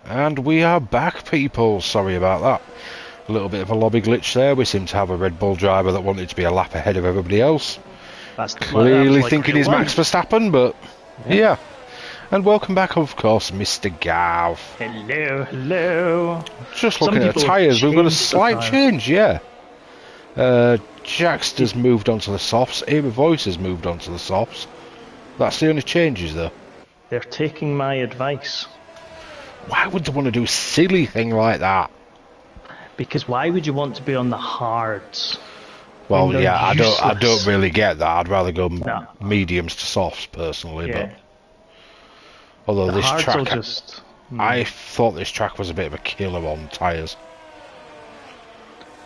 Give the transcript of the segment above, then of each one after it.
And we are back, people. Sorry about that. A little bit of a lobby glitch there. We seem to have a Red Bull driver that wanted to be a lap ahead of everybody else. That's Clearly like thinking he's Max Verstappen, but yeah. And welcome back, of course, Mr. Gav. Hello, hello. Just looking at the tyres, we've got a slight change, yeah. Jaxter's moved on to the softs. Ava Voice has moved on to the softs. That's the only changes, though. They're taking my advice. Why would they want to do a silly thing like that? Because why would you want to be on the hards? Well, yeah, I don't really get that. I'd rather go mediums to softs personally, yeah. but although the this track, just... I thought this track was a bit of a killer on tyres.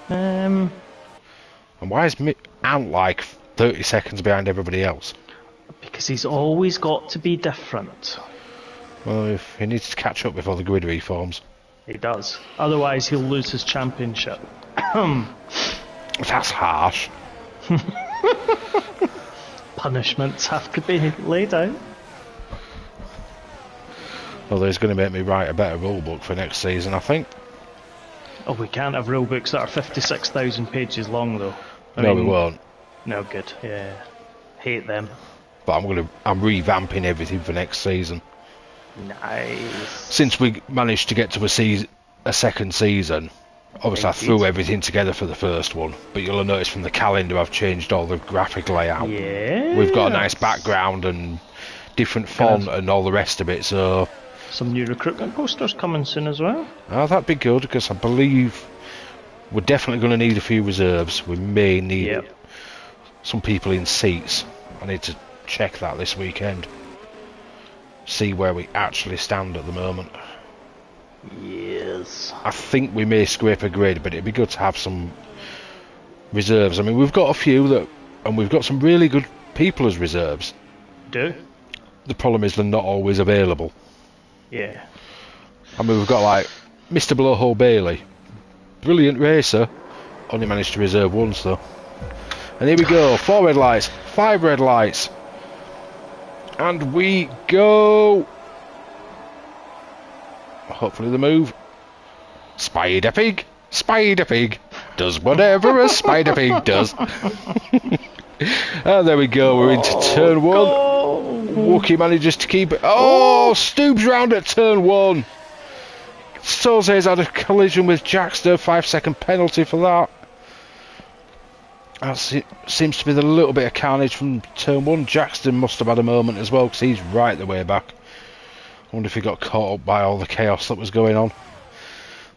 And why is Ant like 30 seconds behind everybody else? Because he's always got to be different. Well, if he needs to catch up before the grid reforms. He does. Otherwise, he'll lose his championship. That's harsh. Punishments have to be laid out. Well, he's going to make me write a better rulebook for next season, I think. Oh, we can't have rulebooks that are 56,000 pages long, though. I mean, we won't. No good. Yeah, hate them. But I'm revamping everything for next season. Nice. Since we managed to get to a second season, obviously I threw everything together for the first one, but you'll have noticed from the calendar I've changed all the graphic layout. Yeah. We've got a nice background and different font and all the rest of it, so... Some new recruitment posters coming soon as well. Oh, that'd be good, because I believe we're definitely going to need a few reserves. We may need some people in seats. I need to check that this weekend. See where we actually stand at the moment. Yes. I think we may scrape a grid, but it'd be good to have some reserves. I mean, we've got a few and we've got some really good people as reserves. Do? The problem is they're not always available. Yeah. I mean, we've got like Mr. Blowhole Bailey, brilliant racer, only managed to reserve once though. And here we go, 4 red lights, 5 red lights. And we go. Hopefully the move. Spider Pig does whatever a Spider Pig does. And there we go, we're into turn 1. Wookie manages to keep it. Oh, Stoob's round at turn 1. Soze's had a collision with Jaxter, 5-second penalty for that. That seems to be the little bit of carnage from turn 1. Jackson must have had a moment as well, because he's right the way back. I wonder if he got caught up by all the chaos that was going on.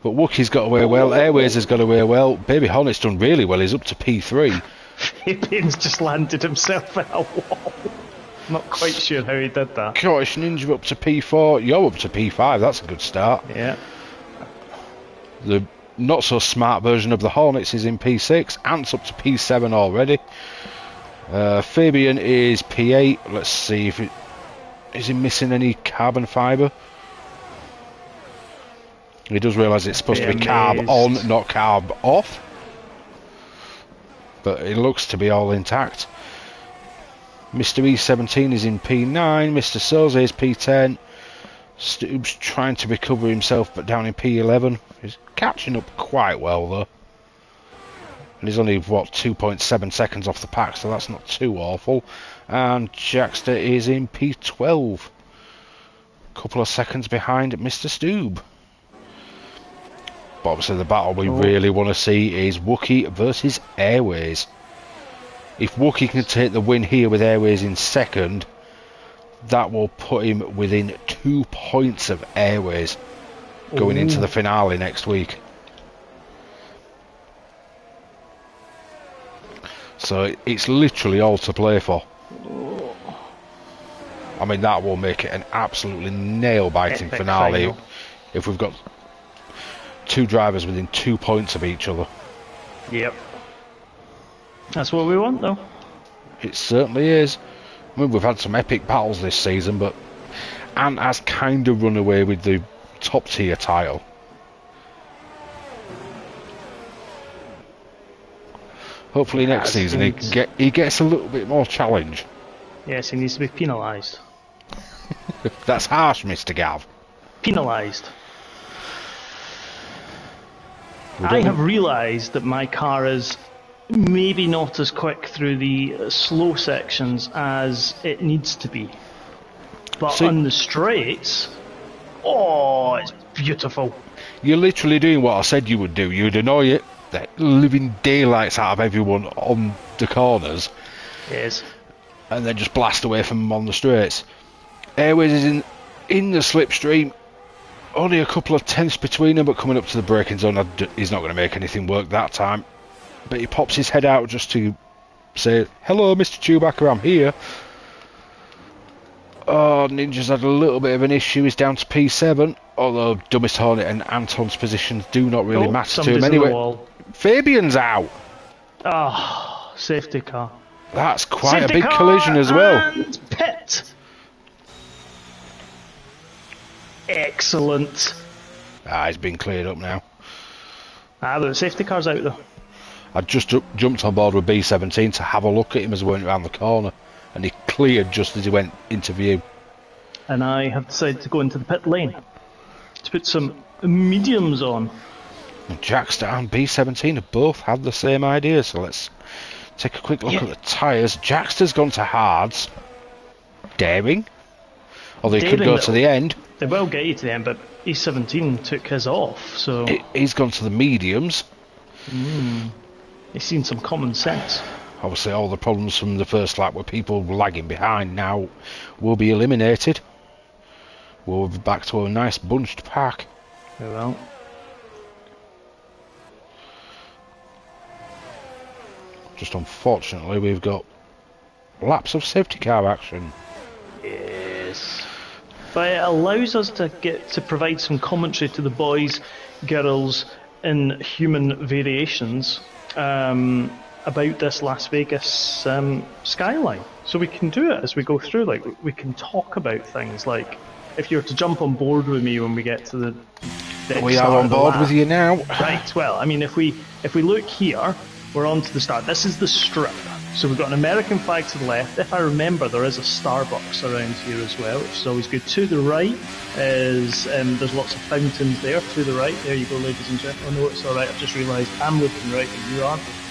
But Wookie's got away well, Airways has got away well, Baby Hornet's done really well, he's up to P3. Fabian's just landed himself in a wall. Not quite sure how he did that. Scottish Ninja up to P4, you're up to P5, that's a good start. Yeah. The not so smart version of the Hornets is in P6. Ant's up to P7 already. Fabian is P8. Let's see if is he missing any carbon fibre. He does realise it's supposed to be carb on, not carb off. But it looks to be all intact. Mr. E17 is in P9. Mr. Soze is P10. Stoob's trying to recover himself, but down in P11. He's catching up quite well, though. And he's only, what, 2.7 seconds off the pack, so that's not too awful. And Jaxter is in P12. Couple of seconds behind Mr. Stoob. But obviously the battle we really want to see is Wookie versus Airways. If Wookie can take the win here with Airways in second, that will put him within 2 points of Airways going into the finale next week. So it's literally all to play for. I mean, that will make it an absolutely nail-biting finale if we've got 2 drivers within 2 points of each other. Yep. That's what we want, though. It certainly is. I mean, we've had some epic battles this season, but Ant has kind of run away with the top tier title. Hopefully next season he gets a little bit more challenge. Yes, he needs to be penalised. That's harsh, Mr. Gav. Penalised. I have realised that my car is maybe not as quick through the slow sections as it needs to be. But on the straights, oh, it's beautiful. You're literally doing what I said you would do. You'd annoy the living daylights out of everyone on the corners. Yes. And then just blast away from them on the straights. Airways is in the slipstream. Only a couple of tenths between them, but coming up to the braking zone, he's not going to make anything work that time. But he pops his head out just to say, "Hello, Mr. Chewbacca, I'm here." Oh, Ninja's had a little bit of an issue. He's down to P7, although Dumbest Hornet and Anton's positions do not really matter to him anyway. Fabian's out. Oh, safety car. That's quite a big collision as well. And pit. Excellent. He's been cleared up now. The safety car's out though. I just jumped on board with B17 to have a look at him as he went around the corner, and he cleared just as he went into view. And I have decided to go into the pit lane to put some mediums on. And Jackster and B17 have both had the same idea, so let's take a quick look at the tyres. Jackster's gone to hards. Daring. Although he could go to the end. They will get you to the end, but E17 took his off, so... He's gone to the mediums. He's seen some common sense. Obviously all the problems from the first lap with people lagging behind now will be eliminated. We'll be back to a nice bunched pack. We will. Just unfortunately we've got laps of safety car action. Yes. But it allows us to provide some commentary to the boys, girls, and human variations about this Las Vegas skyline. So we can do it as we go through. Like we can talk about things. Like if you were to jump on board with me when we get to the we are on board with you now. Right. Well, I mean, if we look here, we're on to the start. This is the strip. So we've got an American flag to the left. If I remember, there is a Starbucks around here as well, which is always good. To the right is, there's lots of fountains there. To the right, there you go, ladies and gentlemen. Oh no, it's alright, I've just realised I'm looking right and you aren't looking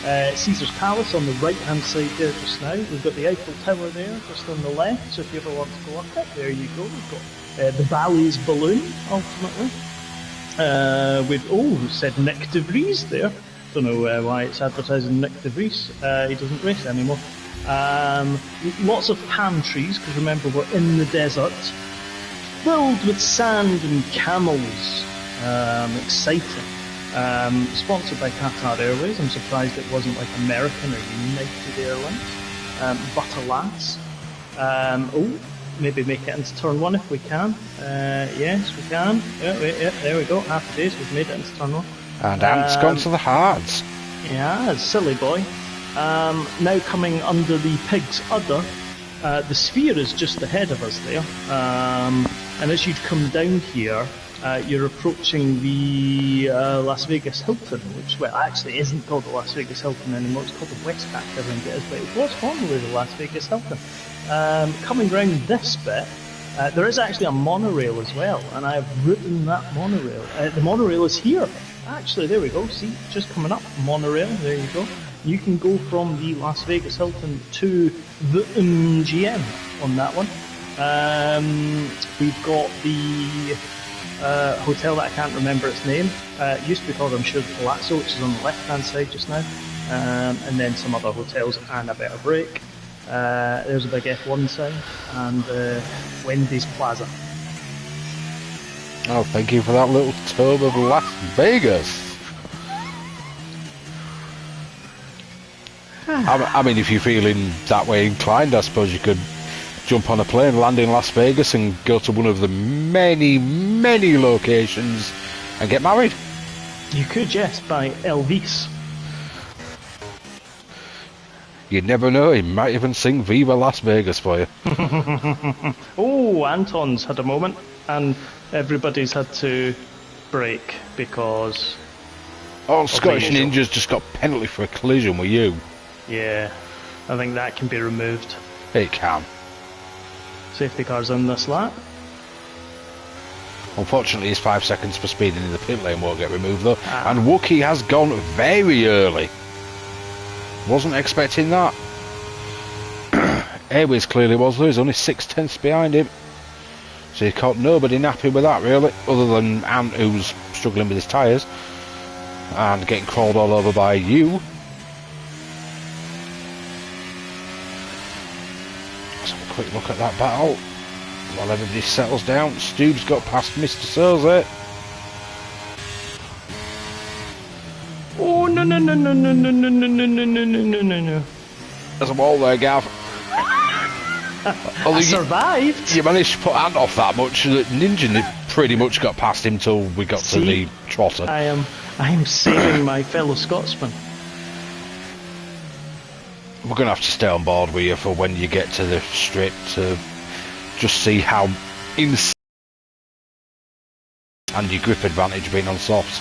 right. Caesar's Palace on the right-hand side there just now. We've got the Eiffel Tower there, just on the left, so if you ever want to go up it, there you go. We've got the Bally's Balloon, ultimately. It said Nick de Vries there. Don't know why it's advertising Nick de Vries. He doesn't race anymore. Lots of palm trees, because remember we're in the desert, filled with sand and camels. Exciting. Sponsored by Qatar Airways. I'm surprised it wasn't like American or United Airlines. But alas. Maybe make it into turn one if we can. Yes, we can. Yeah, there we go. Happy days, we've made it into turn one. And Ant's gone to the hards. Yeah, silly boy. Now coming under the pig's udder, the sphere is just ahead of us there. And as you'd come down here, you're approaching the Las Vegas Hilton, which, well, actually isn't called the Las Vegas Hilton anymore. It's called the Westpac, I think it is, but it was formerly the Las Vegas Hilton. Coming round this bit, there is actually a monorail as well, and I have ridden that monorail. The monorail is here. Actually, there we go. See, just coming up, monorail. There you go. You can go from the Las Vegas Hilton to the MGM on that one. We've got the hotel that I can't remember its name. It used to be called, I'm sure, the Palazzo, which is on the left-hand side just now. And then some other hotels and a bit of break. There's a big F1 sign and Wendy's Plaza. Oh, thank you for that little tour of Las Vegas. I mean, if you're feeling that way inclined, I suppose you could jump on a plane, land in Las Vegas and go to one of the many, many locations and get married. You could, yes, by Elvis. You never know, he might even sing Viva Las Vegas for you. Oh, Anton's had a moment, and everybody's had to brake because... Oh, Scottish Ninja's just got penalty for a collision with you. Yeah, I think that can be removed. It can. Safety car's in this lap. Unfortunately, his 5 seconds for speeding in the pit lane won't get removed though. And Wookie has gone very early. Wasn't expecting that. Airways clearly was though. He's only 6/10 behind him. So he caught nobody napping with that really, other than Ant, who's struggling with his tyres and getting crawled all over by you. Let's have a quick look at that battle while everybody settles down. Stubbs got past Mr. Soze. Oh no no no no no no no no no no no no no! There's a wall there, Gav. I survived. You managed to put Ant off that much that Ninja pretty much got past him till we got to the trotter. I am saving my fellow Scotsman. We're going to have to stay on board with you for when you get to the strip to just see how insane and your grip advantage being on softs.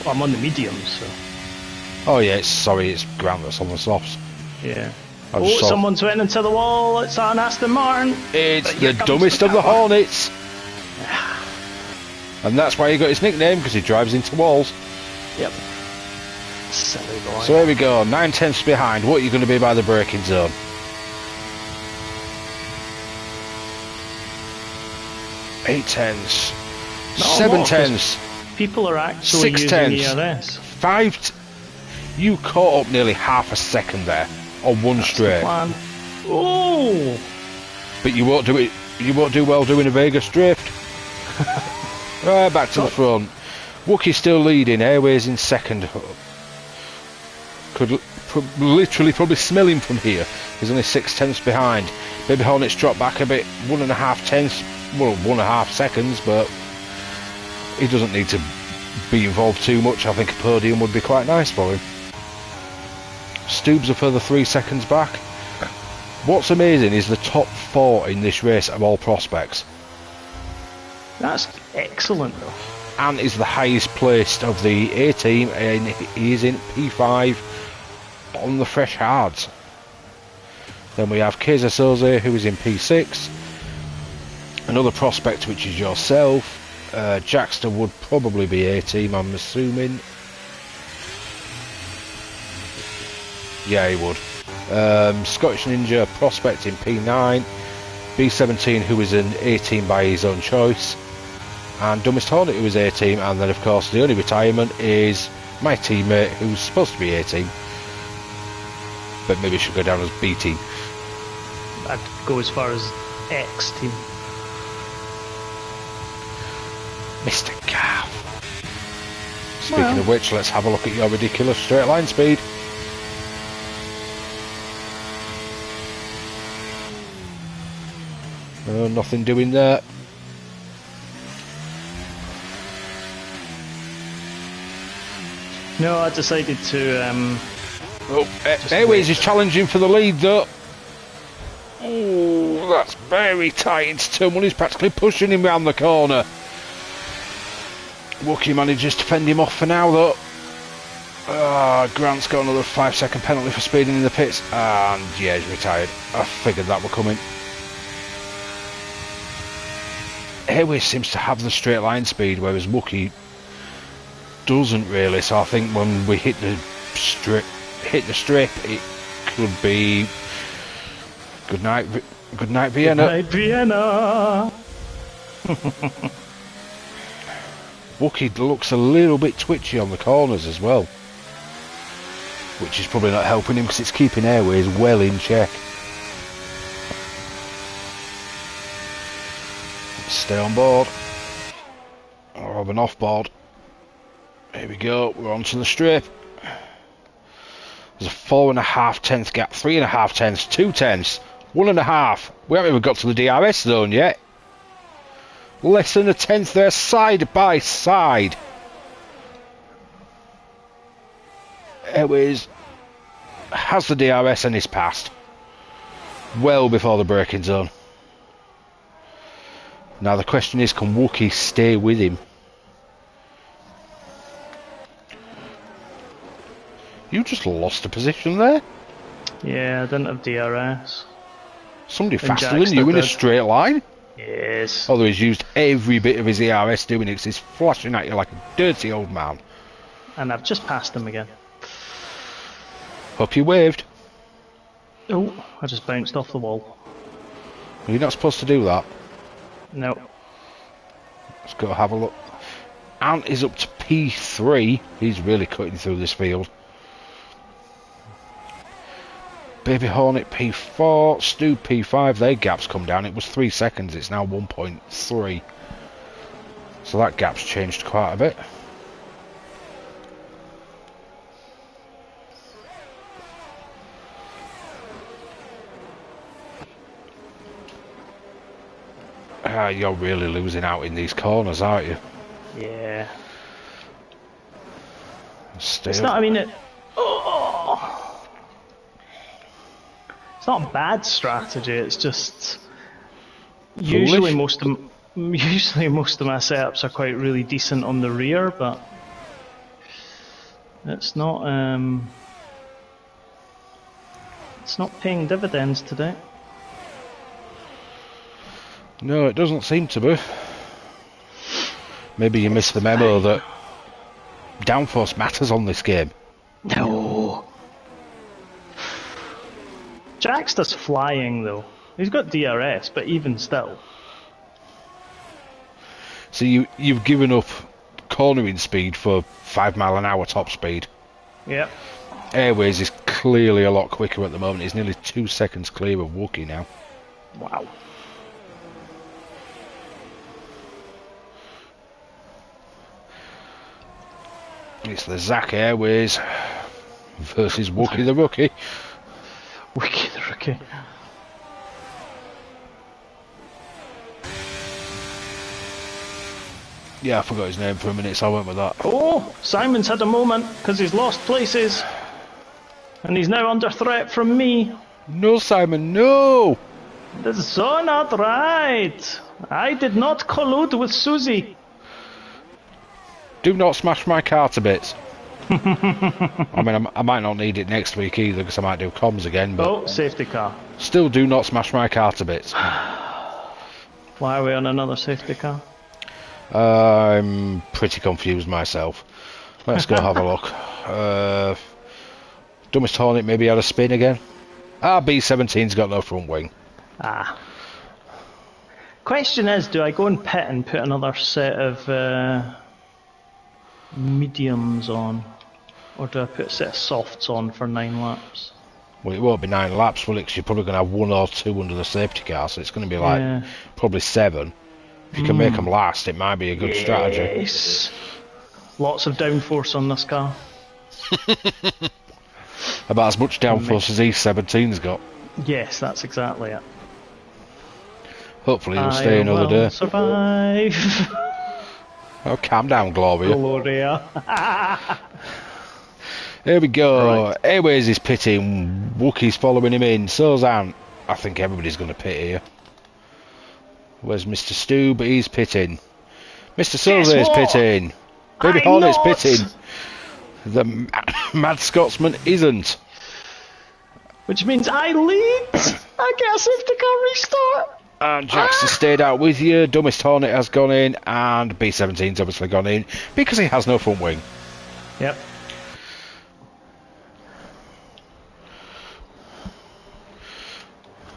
Well, I'm on the mediums, so. Oh yeah, it's Grant that's on the softs. Yeah. Someone's went into the wall. It's an Aston Martin. It's the dumbest of the Hornets. And that's why he got his nickname, because he drives into walls. Yep. Silly boy. So here we go, 9/10 behind. What are you going to be by the braking zone? 8/10. 7/10. People are actually using ERS. 5. You caught up nearly half a second there on one straight. Oh! But you won't do it. You won't do well doing a Vegas drift. Right, back to the front. Wookie's still leading. Airways in second. Could literally probably smell him from here. He's only 6/10 behind. Baby Hornets dropped back a bit. 1.5 tenths. Well, 1.5 seconds, but he doesn't need to be involved too much. I think a podium would be quite nice for him. Stubbs a further 3 seconds back. What's amazing is the top 4 in this race are all prospects. That's excellent though. Ant is the highest placed of the A team and he is in P5 on the fresh hards. Then we have Keza Soze who is in P6. Another prospect which is yourself. Jackster would probably be A team, I'm assuming. Yeah, he would. Scottish Ninja prospect in P9. B17 who is an A team by his own choice. And Dumbest Hornet who is A team. And then of course the only retirement is my teammate who's supposed to be A team, but maybe should go down as B team. I'd go as far as X team. Mr. Gav. Speaking of which, let's have a look at your ridiculous straight line speed. Nothing doing there. No, I decided to. Airways is challenging for the lead though. Oh, that's very tight into turn 1. He's practically pushing him round the corner. Wookie manages to fend him off for now though. Grant's got another 5-second penalty for speeding in the pits, and yeah, he's retired. I figured that were coming. Airways seems to have the straight line speed, whereas Wookie doesn't really. So I think when we hit the strip, it could be good night, Vienna. Good night, Vienna. Wookie looks a little bit twitchy on the corners as well, which is probably not helping him because it's keeping Airways well in check. Stay on board, or have an off board. Here we go, we're onto the strip. There's a 4.5 tenth gap, 3.5 tenths, 2 tenths, 1.5. We haven't even got to the DRS zone yet. Less than a tenth there, side by side. Airways has the DRS and is passed. Well before the braking zone. Now the question is, can Wookie stay with him? You just lost a position there. Yeah, I didn't have DRS. Somebody faster than you in a straight line. Yes. Although he's used every bit of his ERS doing it, 'cause he's flashing at you like a dirty old man. And I've just passed him again. Hope you waved. Oh, I just bounced off the wall. You're not supposed to do that. No. Let's go have a look. Ant is up to P3. He's really cutting through this field. Baby Hornet P4, Stu P5, their gaps come down. It was 3 seconds, it's now 1.3. So that gap's changed quite a bit. You're really losing out in these corners, aren't you? Yeah. Stay It's up. not, I mean, it's not a bad strategy, it's just... Usually most of my setups are quite really decent on the rear, but... It's not paying dividends today. No, it doesn't seem to be. Maybe you missed the memo that downforce matters on this game. No. Jax does flying though. He's got DRS, but even still. So you've given up cornering speed for 5 mile an hour top speed. Yep. Airways is clearly a lot quicker at the moment. He's nearly 2 seconds clear of Wookie now. Wow. It's the Zach Airways versus Wookie the Rookie. Wookie the Rookie. Yeah, I forgot his name for a minute, so I went with that. Oh, Simon's had a moment because he's lost places. And he's now under threat from me. No, Simon, no! This is so not right. I did not collude with Susie. Do not smash my car to bits. I mean, I might not need it next week either, because I might do comms again, but... Oh, safety car. Still do not smash my car to bits. Why are we on another safety car? I'm pretty confused myself. Let's go have a look. Dumbest Hornet maybe had a spin again. B17's got no front wing. Ah. Question is, do I go and pit and put another set of mediums on? Or do I put a set of softs on for 9 laps? Well, it won't be 9 laps, will it? 'Cause you're probably going to have 1 or 2 under the safety car, so it's going to be like probably 7. If you can make them last, it might be a good strategy. Yes. Lots of downforce on this car. About as much downforce as E17's got. Yes, that's exactly it. Hopefully he'll stay another day. Survive. Oh, calm down, Gloria. Gloria. Here we go. Right. Airways is pitting. Wookie's following him in. So's Ant. I think everybody's going to pit here. Where's Mr. Stu? But he's pitting. Mr. Soze is pitting. Baby Hornet's pitting. The Mad Scotsman isn't. Which means I lead. I get a safety car restart. And Jax has stayed out with you. Dumbest Hornet has gone in. And B17's obviously gone in because he has no front wing. Yep.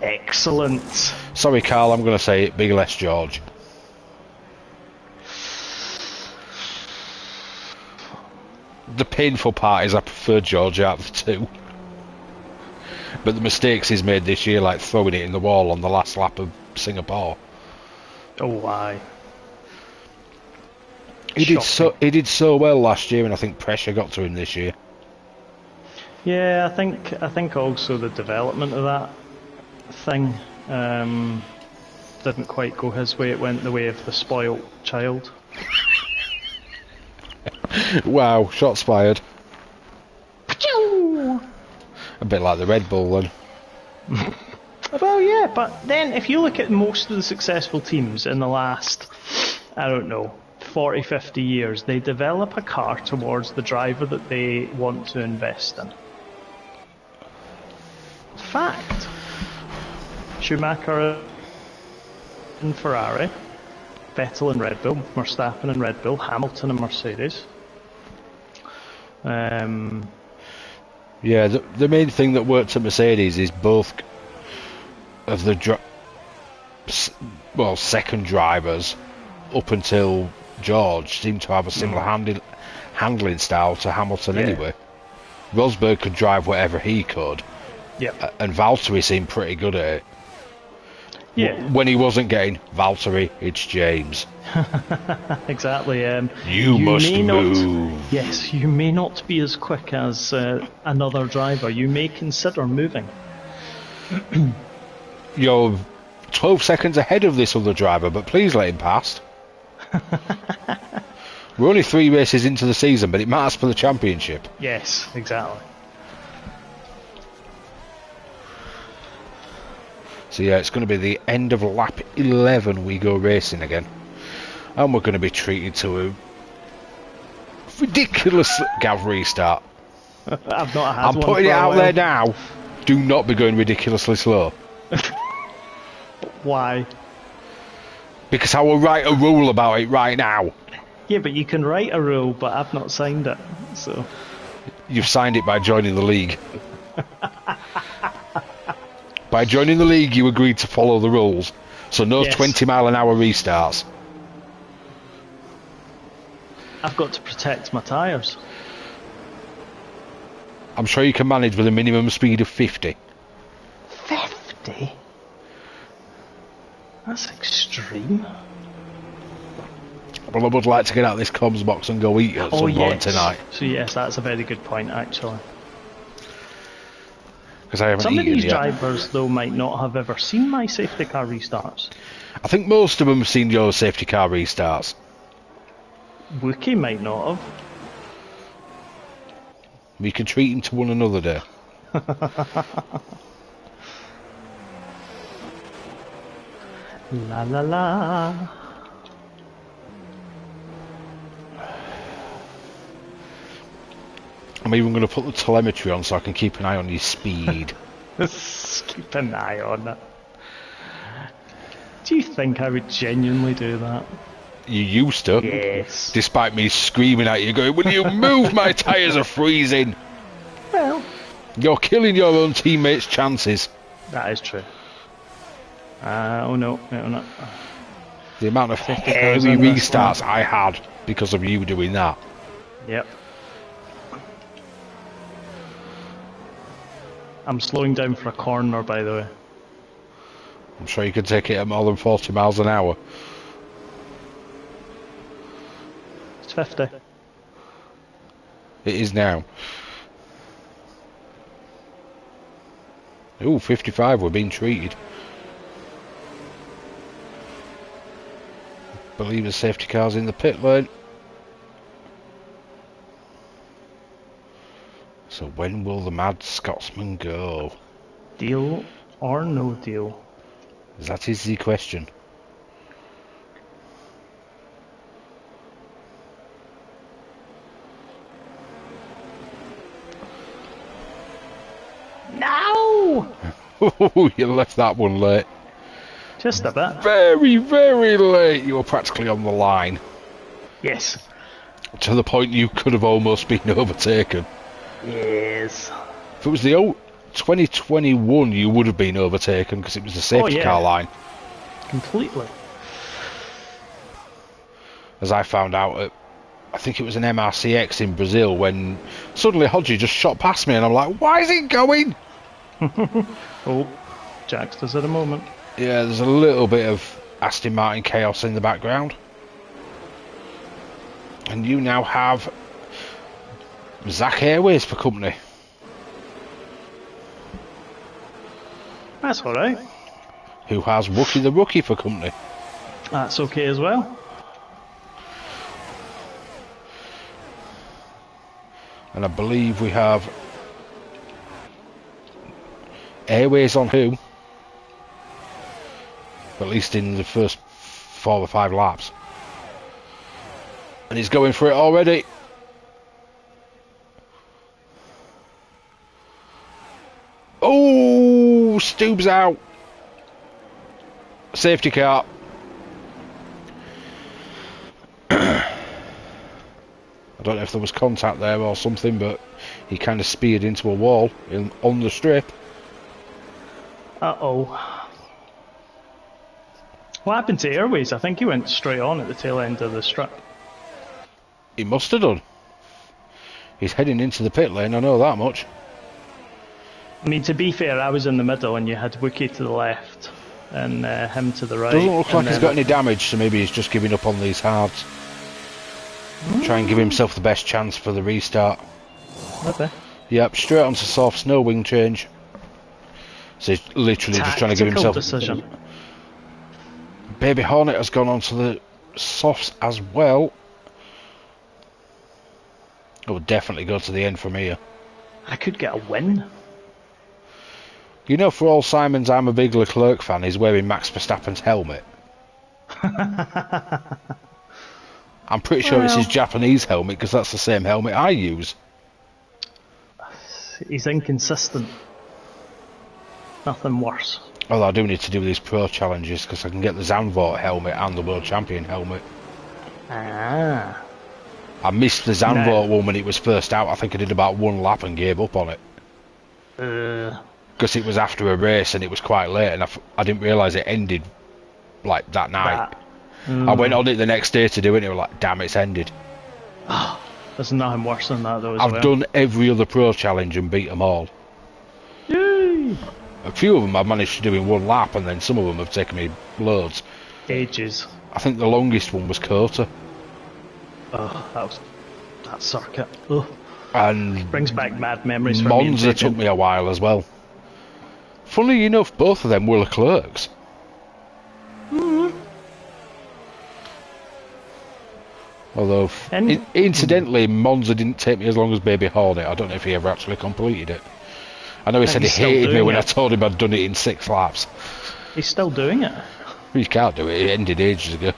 Excellent. Sorry, Carl, I'm going to say it. Big less George. The painful part is I prefer George out of the two. But the mistakes he's made this year, like throwing it in the wall on the last lap of Singapore. Oh, why? He did so well last year, and I think pressure got to him this year. Yeah, I think also the development of that thing didn't quite go his way. It went the way of the spoilt child. Wow, shots fired. Pachoo! A bit like the Red Bull then. Well, yeah, but then if you look at most of the successful teams in the last, I don't know, 40, 50 years, they develop a car towards the driver that they want to invest in. Fact. Schumacher in Ferrari, Vettel in Red Bull, Verstappen in Red Bull, Hamilton in Mercedes. Yeah, the main thing that worked at Mercedes is both of the second drivers up until George seemed to have a similar handling style to Hamilton anyway. Rosberg could drive whatever he could, and Valtteri seemed pretty good at it. Yeah. When he wasn't getting Valtteri, it's James. Exactly. You must move. Yes, you may not be as quick as another driver. You may consider moving. You're 12 seconds ahead of this other driver, but please let him past. We're only 3 races into the season, but it matters for the championship. Yes, exactly. So yeah, it's going to be the end of lap 11 we go racing again. And we're going to be treated to a ridiculous Gav restart. I've not had I'm one putting for it a out while. there now. Do not be going ridiculously slow. Why? Because I will write a rule about it right now. Yeah, but you can write a rule, but I've not signed it, so... You've signed it by joining the league. By joining the league, you agreed to follow the rules. So no 20-mile-an-hour restarts. I've got to protect my tyres. I'm sure you can manage with a minimum speed of 50. 50? That's extreme. Well, I would like to get out of this comms box and go eat at some point tonight. So yes, that's a very good point, actually. Because I haven't Some of eaten these yet. drivers, though, might not have ever seen my safety car restarts. I think most of them have seen your safety car restarts. Wookie might not have. We can treat him to one another day. La la la. I'm even going to put the telemetry on so I can keep an eye on your speed. Keep an eye on it. Do you think I would genuinely do that? You used to. Yes. Despite me screaming at you, going, will you move? My tyres are freezing. Well, You're killing your own teammates' chances. that is true. Oh no. The amount of Safety heavy cars on this restarts I had because of you doing that. Yep. I'm slowing down for a corner, by the way. I'm sure you can take it at more than 40 miles an hour. It's 50. It is now. Ooh, 55, we're being treated. Believe the safety car's in the pit lane. So when will the mad Scotsman go? Deal or no deal? That is the question. No! Oh, you left that one late. Just a bit. Very, very late. You were practically on the line. Yes. To the point you could have almost been overtaken. Yes. If it was the old 2021, you would have been overtaken because it was the safety car line. Completely. As I found out at, I think it was an MRCX in Brazil, when suddenly Hodgie just shot past me and I'm like, why is it going? Oh, Jax does at the moment. Yeah, there's a little bit of Aston Martin chaos in the background. And you now have Zach Airways for company. That's alright. Who has Wookie the Rookie for company. That's okay as well. And I believe we have Airways on who? At least in the first 4 or 5 laps. And he's going for it already. Oh, Stubbs out. Safety car. don't know if there was contact there or something, but he kind of speared into a wall on the strip. Uh-oh. What happened to Airways? I think he went straight on at the tail end of the strip. He must have done. He's heading into the pit lane, I know that much. I mean, to be fair, I was in the middle and you had Wookie to the left and him to the right. Doesn't look like he's got any damage, so maybe he's just giving up on these hards. Try and give himself the best chance for the restart. Okay. Yep, straight onto softs, no wing change. So he's literally just trying to give himself... decision. Baby Hornet has gone onto the softs as well. It will definitely go to the end from here. I could get a win. You know, for all Simons, I'm a big Leclerc fan. He's wearing Max Verstappen's helmet. I'm pretty sure it's his Japanese helmet, because that's the same helmet I use. He's inconsistent. Nothing worse. Although I do need to do these pro challenges, because I can get the Zandvoort helmet and the World Champion helmet. Ah. I missed the Zandvoort one when it was first out. I think I did about one lap and gave up on it. Because it was after a race and it was quite late, and I didn't realise it ended like that night. I went on it the next day to do it, and it was like, damn, it's ended. There's nothing worse than that, though. I've done every other pro challenge and beat them all. Yay! A few of them I've managed to do in one lap, and then some of them have taken me loads. Ages. I think the longest one was Kota. Oh, that circuit. Ugh. And Brings back mad memories for Monza me. took me a while as well. Funnily enough, both of them were Leclercs. Although, incidentally, Monza didn't take me as long as Baby Hornet. I don't know if he ever actually completed it. I know he said he hated me when I told him I'd done it in 6 laps. He's still doing it. He can't do it, it ended ages ago.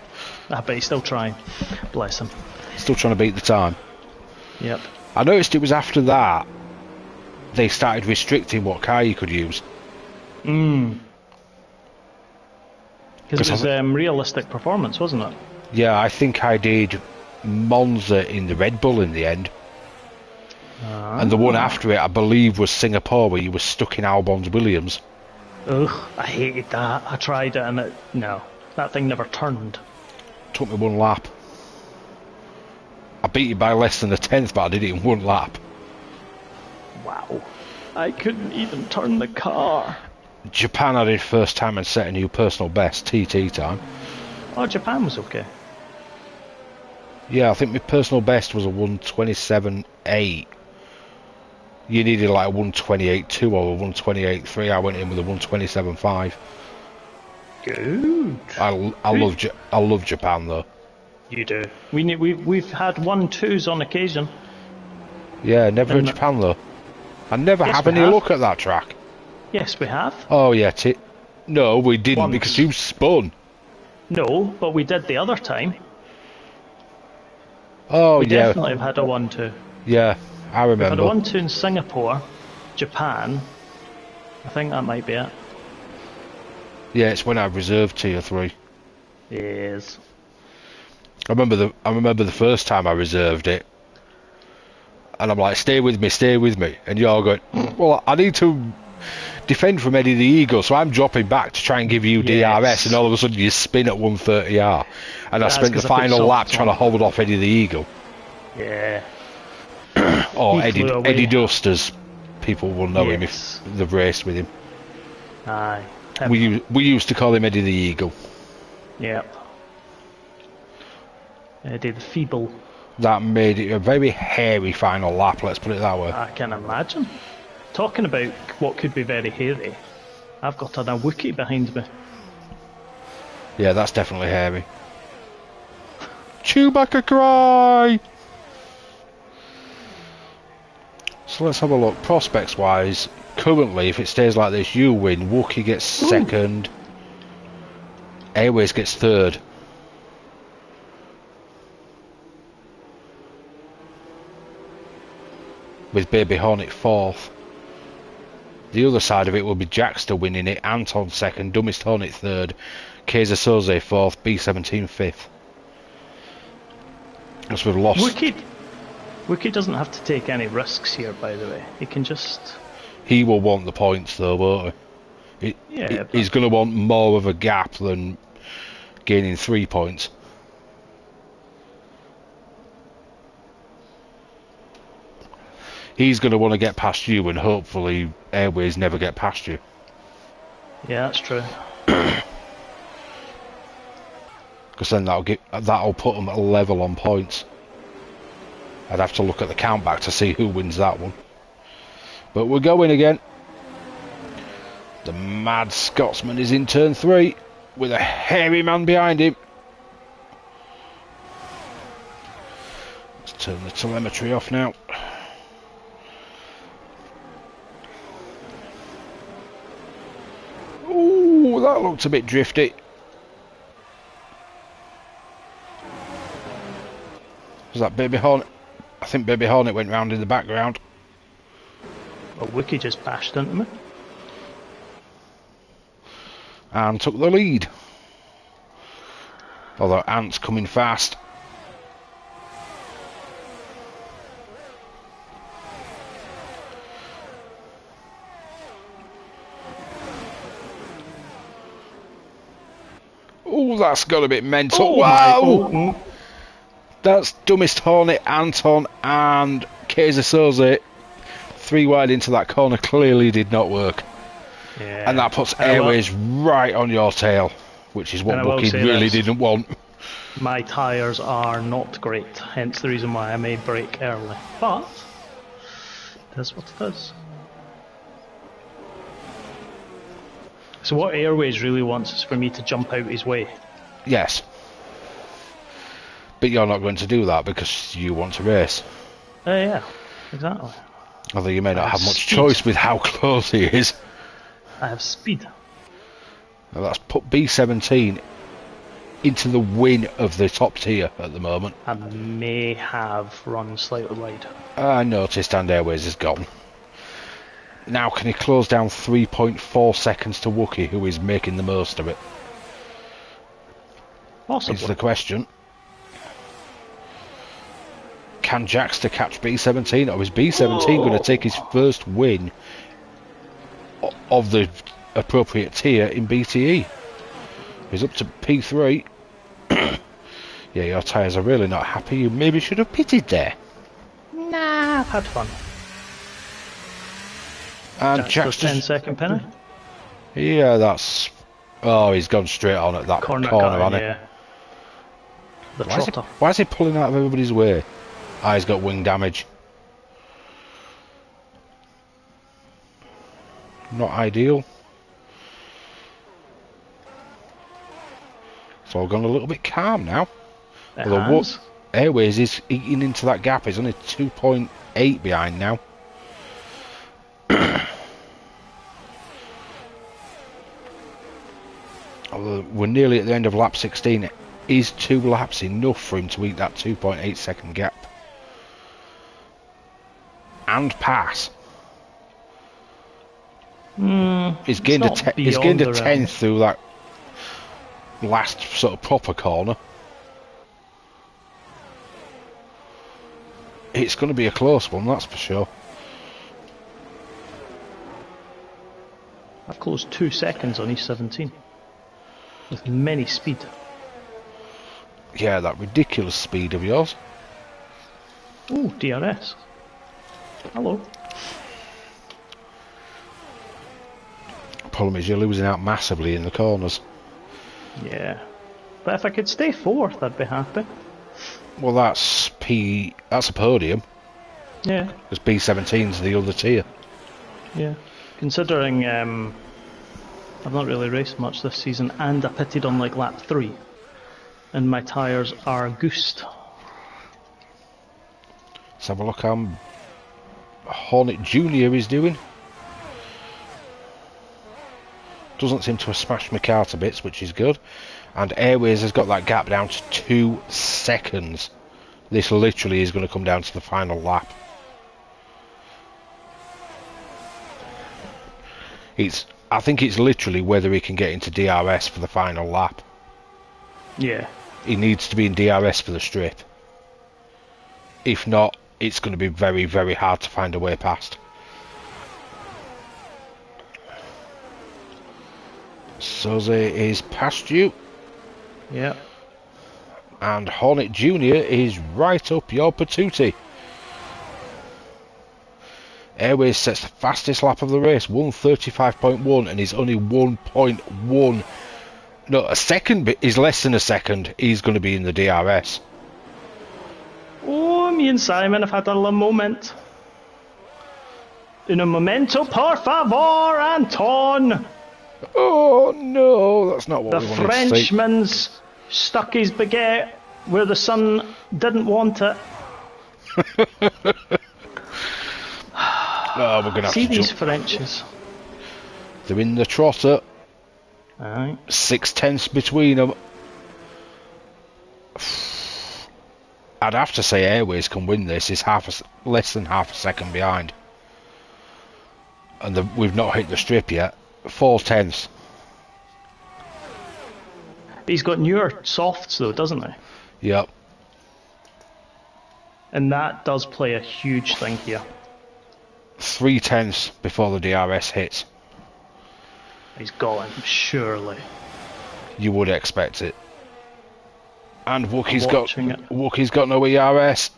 I bet he's still trying. Bless him. Still trying to beat the time. Yep. I noticed it was after that they started restricting what car you could use. Because it was realistic performance, wasn't it? Yeah, I think I did Monza in the Red Bull in the end. And the one after it, I believe, was Singapore, where you were stuck in Albon's Williams. Ugh, I hated that. I tried it and no, that thing never turned. Took me 1 lap. I beat it by less than a tenth, but I did it in 1 lap. Wow. I couldn't even turn the car. Japan I did first time and set a new personal best, TT time. Oh, Japan was okay. Yeah, I think my personal best was a 127.8. You needed like a 128.2 or a 128.3. I went in with a 127.5. Good. I love Japan though. You do. We've had 1-2s on occasion. Yeah, never in Japan though. I never have any luck at that track. Yes, we have. Oh yeah, no, we didn't because you spun. No, but we did the other time. Oh we yeah. Definitely have had a 1-2. Yeah, I remember. We had a 1-2 in Singapore, Japan. I think that might be it. Yeah, it's when I reserved tier 3. Yes. I remember the first time I reserved it, and I'm like, stay with me, and you're going, well, I need to defend from Eddie the Eagle, so I'm dropping back to try and give you DRS, and all of a sudden you spin at 130R, and I spent the final lap trying to hold off Eddie the Eagle. Yeah. Or Eddie Dust, as people will know him if they've raced with him. Aye. We used to call him Eddie the Eagle. Yep. Eddie the Feeble. That made it a very hairy final lap, let's put it that way. I can imagine. Talking about what could be very hairy, I've got a Wookiee behind me. Yeah, that's definitely hairy. Chewbacca cry! So let's have a look. Prospects wise, currently if it stays like this, you win. Wookiee gets second. Airways gets third. With Baby Hornet fourth. The other side of it will be Jackster winning it, Anton second, Dummest Hornet third, Kaiser Soze fourth, B17 fifth. As we've lost. Wookie doesn't have to take any risks here, by the way. He can just... He will want the points, though, won't he? He's going to want more of a gap than gaining 3 points. He's going to want to get past you, and hopefully Airways never get past you. Yeah, that's true. Because then that'll put them at a level on points. I'd have to look at the count back to see who wins that one. But we're going again. The mad Scotsman is in turn 3 with a hairy man behind him. Let's turn the telemetry off now. Ooh, that looked a bit drifty. Was that Baby Hornet? I think Baby Hornet went round in the background. Well, Wookie just bashed into me. And took the lead. Although Ant's coming fast. Oh, that's got a bit mental. Oh, wow! That's Dumbest Hornet, Anton, and Kaiser Soze. 3 wide into that corner clearly did not work. Yeah. And that puts Airways right on your tail, which is what Bucky really didn't want. My tyres are not great, hence the reason why I may brake early. But, that's what it is. So what Airways really wants is for me to jump out his way. Yes. But you're not going to do that because you want to race. Yeah, exactly. Although you may not have much choice with how close he is. I have speed. Now that's put B17 into the win of the top tier at the moment. I may have run slightly wide. I noticed, and Airways is gone. Now can he close down 3.4 seconds to Wookie, who is making the most of it? Possibly. Is the question. Can Jackster catch B17, or is B17 going to take his first win of the appropriate tier in BTE? He's up to P3. Yeah, your tyres are really not happy. You maybe should have pitted there. Nah, I've had fun. And Jackster's 10-second penny. Yeah, that's... Oh, he's gone straight on at that corner hasn't he? Yeah. The trotter. Why is he pulling out of everybody's way? Ah, he's got wing damage. Not ideal. It's all gone a little bit calm now. Although what Airways is eating into that gap. He's only 2.8 behind now. Although we're nearly at the end of lap 16. Is 2 laps enough for him to eat that 2.8 second gap? And pass. He's gained a 10th through that last sort of proper corner. It's going to be a close one, that's for sure. I've closed 2 seconds on E17 with many speed. Yeah, that ridiculous speed of yours. Oh, DRS. Hello. Problem is you're losing out massively in the corners. Yeah. But if I could stay 4th, I'd be happy. Well, that's a podium. Yeah. Because B17's the other tier. Yeah. Considering I've not really raced much this season, and I pitted on like lap 3, and my tyres are goosed. Let's have a look how Hornet Junior is doing. Doesn't seem to have smashed my car to bits, which is good. And Airways has got that gap down to 2 seconds. This literally is going to come down to the final lap. I think it's literally whether he can get into DRS for the final lap. Yeah. He needs to be in DRS for the strip. If not, it's going to be very, very hard to find a way past. Soze is past you. Yeah. And Hornet Jr. is right up your patootie. Airways sets the fastest lap of the race, 1:35.1, and he's only 1.1. No, a second is less than a second. He's going to be in the DRS. Oh, me and Simon have had a little moment. Un momento, por favor, Anton. Oh no, that's not what The we wanted to see. Frenchman's stuck his baguette where the sun didn't want it. Oh, we're going to have See to these jump. Frenches. They're in the trotter. Aye. 6/10 between them. I'd have to say Airways can win this. It's less than half a second behind. And we've not hit the strip yet. 4/10. He's got newer softs though, doesn't he? Yep. And that does play a huge thing here. 3/10 before the DRS hits. He's got him, surely. You would expect it. And Watching it. Wookie's got no ERS.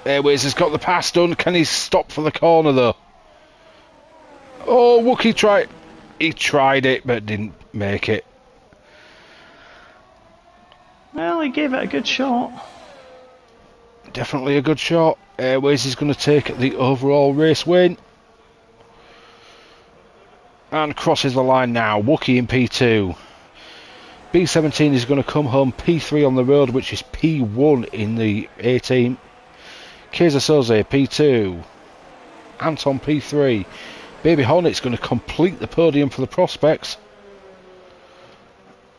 Airways has got the pass done. Can he stop for the corner though? Oh, Wookie tried. He tried it but didn't make it. Well, he gave it a good shot. Definitely a good shot. Airways is going to take the overall race win. And crosses the line now. Wookie in P2. B17 is going to come home P3 on the road, which is P1 in the A team. Keza Soze P2. Anton P3. Baby Hornet's going to complete the podium for the prospects.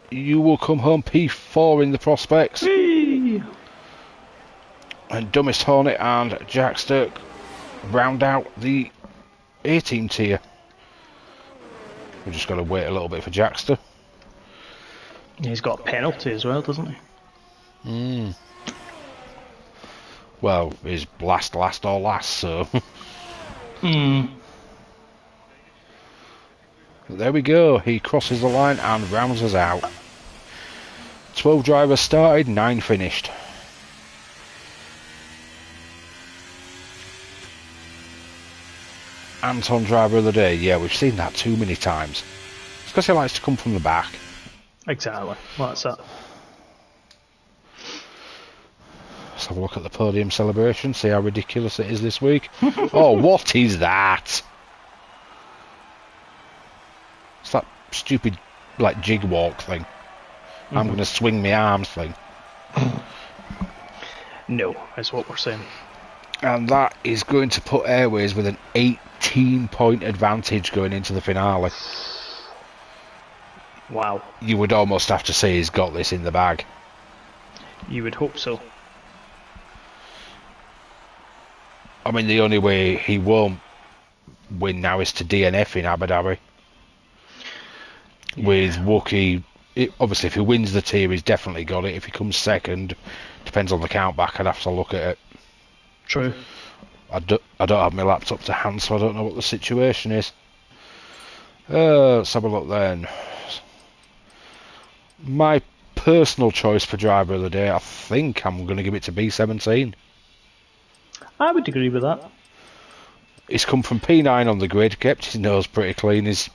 You will come home P4 in the prospects. Whee! And Dumbest Hornet and Jackster round out the A team tier. We've just got to wait a little bit for Jackster. He's got a penalty as well, doesn't he? Well, his last or last, so. There we go. He crosses the line and rounds us out. 12 drivers started, 9 finished. Anton driver of the day. Yeah, we've seen that too many times. It's because he likes to come from the back. Exactly. Well, that's that. Let's have a look at the podium celebration, see how ridiculous it is this week. Oh, what is that? It's that stupid, like, jig walk thing. I'm going to swing my arms thing. No, that's what we're saying. And that is going to put Airways with an 18-point advantage going into the finale. Wow. You would almost have to say he's got this in the bag. You would hope so. I mean, the only way he won't win now is to DNF in Abu Dhabi. Yeah. With Wookie, obviously if he wins the tier he's definitely got it. If he comes second, depends on the count back, I'd have to look at it. True. I don't have my laptop to hand, so I don't know what the situation is. Let's have a look then. My personal choice for driver of the day, I think I'm going to give it to B17. I would agree with that. He's come from P9 on the grid, kept his nose pretty clean. He's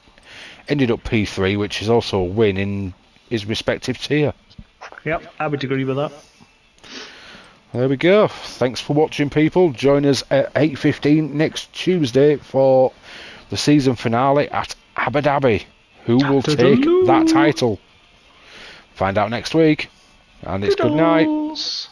ended up P3, which is also a win in his respective tier. Yep, I would agree with that. There we go. Thanks for watching, people. Join us at 8:15 next Tuesday for the season finale at Abu Dhabi. Who will take that title? Find out next week. And it's good night. Toodles.